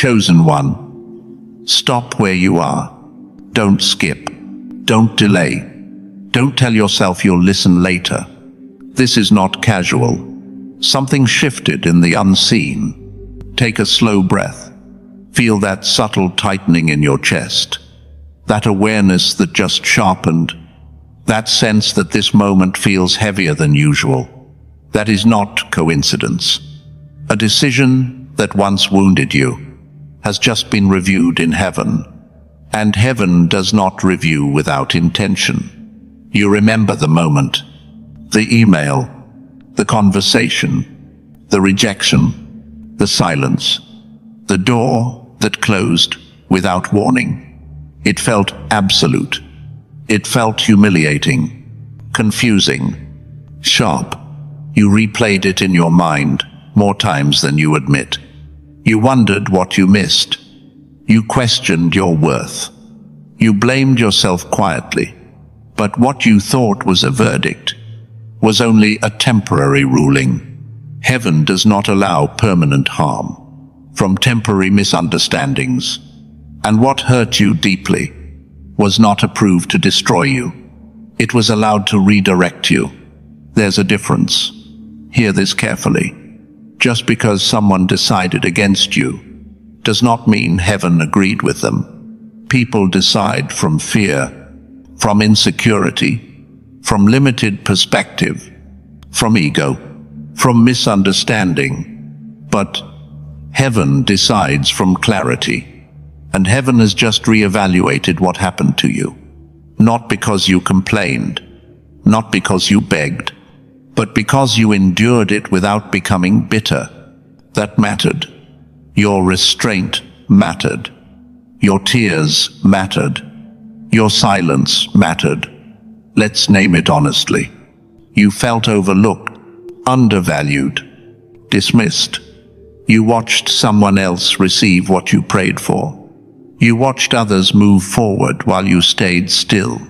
Chosen one, stop where you are. Don't skip. Don't delay. Don't tell yourself you'll listen later. This is not casual. Something shifted in the unseen. Take a slow breath. Feel that subtle tightening in your chest. That awareness that just sharpened. That sense that this moment feels heavier than usual. That is not coincidence. A decision that once wounded you has just been reviewed in heaven. And heaven does not review without intention. You remember the moment, the email, the conversation, the rejection, the silence, the door that closed without warning. It felt absolute. It felt humiliating, confusing, sharp. You replayed it in your mind more times than you admit. You wondered what you missed. You questioned your worth. You blamed yourself quietly. But what you thought was a verdict was only a temporary ruling. Heaven does not allow permanent harm from temporary misunderstandings. And what hurt you deeply was not approved to destroy you. It was allowed to redirect you. There's a difference. Hear this carefully. Just because someone decided against you does not mean heaven agreed with them. People decide from fear, from insecurity, from limited perspective, from ego, from misunderstanding. But heaven decides from clarity. And heaven has just reevaluated what happened to you. Not because you complained, not because you begged, but because you endured it without becoming bitter. That mattered. Your restraint mattered. Your tears mattered. Your silence mattered. Let's name it honestly. You felt overlooked, undervalued, dismissed. You watched someone else receive what you prayed for. You watched others move forward while you stayed still,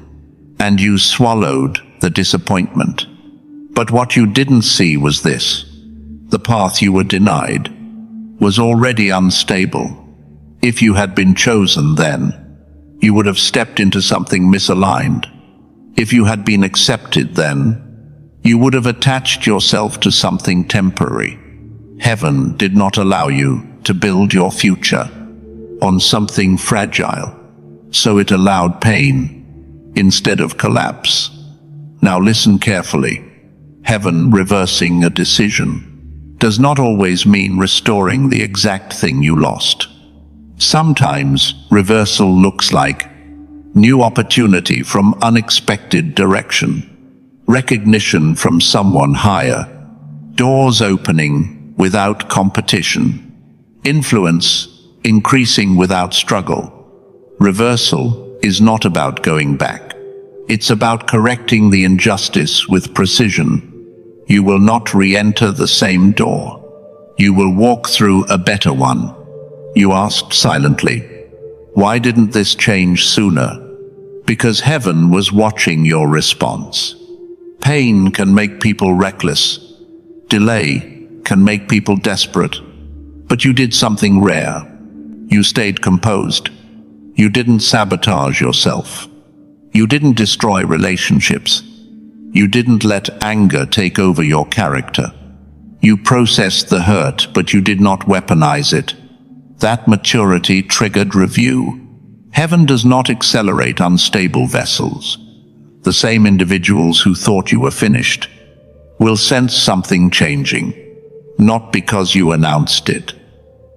and you swallowed the disappointment. But what you didn't see was this. The path you were denied was already unstable. If you had been chosen then, you would have stepped into something misaligned. If you had been accepted then, you would have attached yourself to something temporary. Heaven did not allow you to build your future on something fragile, so it allowed pain instead of collapse. Now listen carefully. Heaven reversing a decision does not always mean restoring the exact thing you lost. Sometimes reversal looks like new opportunity from unexpected direction, recognition from someone higher, doors opening without competition, influence increasing without struggle. Reversal is not about going back. It's about correcting the injustice with precision. You will not re-enter the same door. You will walk through a better one. You asked silently, why didn't this change sooner? Because heaven was watching your response. Pain can make people reckless. Delay can make people desperate. But you did something rare. You stayed composed. You didn't sabotage yourself. You didn't destroy relationships. You didn't let anger take over your character. You processed the hurt, but you did not weaponize it. That maturity triggered review. Heaven does not accelerate unstable vessels. The same individuals who thought you were finished will sense something changing, not because you announced it,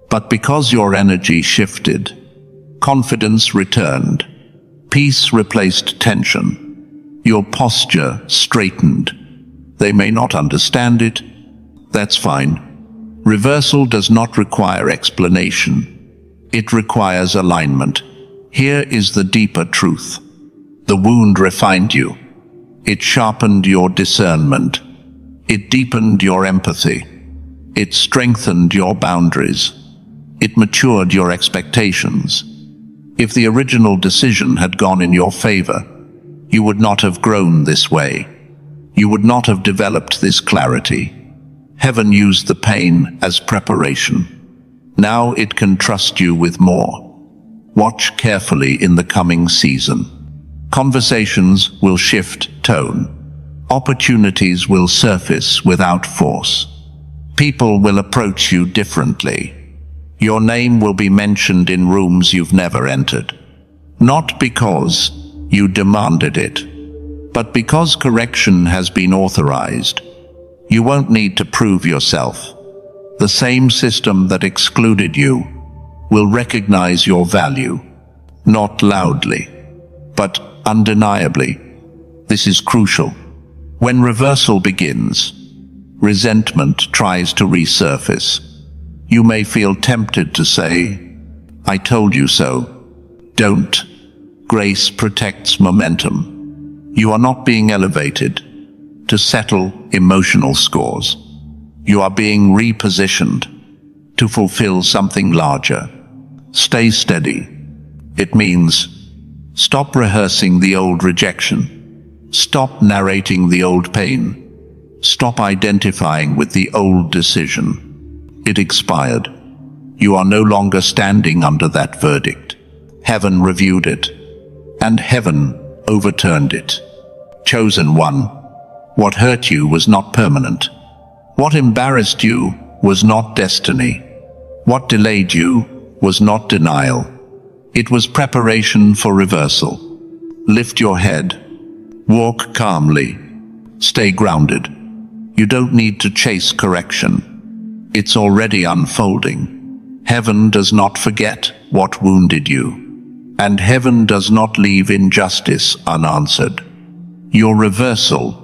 but because your energy shifted. Confidence returned. Peace replaced tension. Your posture straightened. They may not understand it. That's fine. Reversal does not require explanation. It requires alignment. Here is the deeper truth. The wound refined you. It sharpened your discernment. It deepened your empathy. It strengthened your boundaries. It matured your expectations. If the original decision had gone in your favor, you would not have grown this way. You would not have developed this clarity. Heaven used the pain as preparation. Now it can trust you with more. Watch carefully in the coming season. Conversations will shift tone. Opportunities will surface without force. People will approach you differently. Your name will be mentioned in rooms you've never entered. Not because you demanded it, but because correction has been authorized. You won't need to prove yourself. The same system that excluded you will recognize your value, not loudly, but undeniably. This is crucial. When reversal begins, resentment tries to resurface. You may feel tempted to say, "I told you so." Don't. Grace protects momentum. You are not being elevated to settle emotional scores. You are being repositioned to fulfill something larger. Stay steady. It means stop rehearsing the old rejection. Stop narrating the old pain. Stop identifying with the old decision. It expired. You are no longer standing under that verdict. Heaven reviewed it, and heaven overturned it. Chosen one, what hurt you was not permanent. What embarrassed you was not destiny. What delayed you was not denial. It was preparation for reversal. Lift your head. Walk calmly. Stay grounded. You don't need to chase correction. It's already unfolding. Heaven does not forget what wounded you, and heaven does not leave injustice unanswered. Your reversal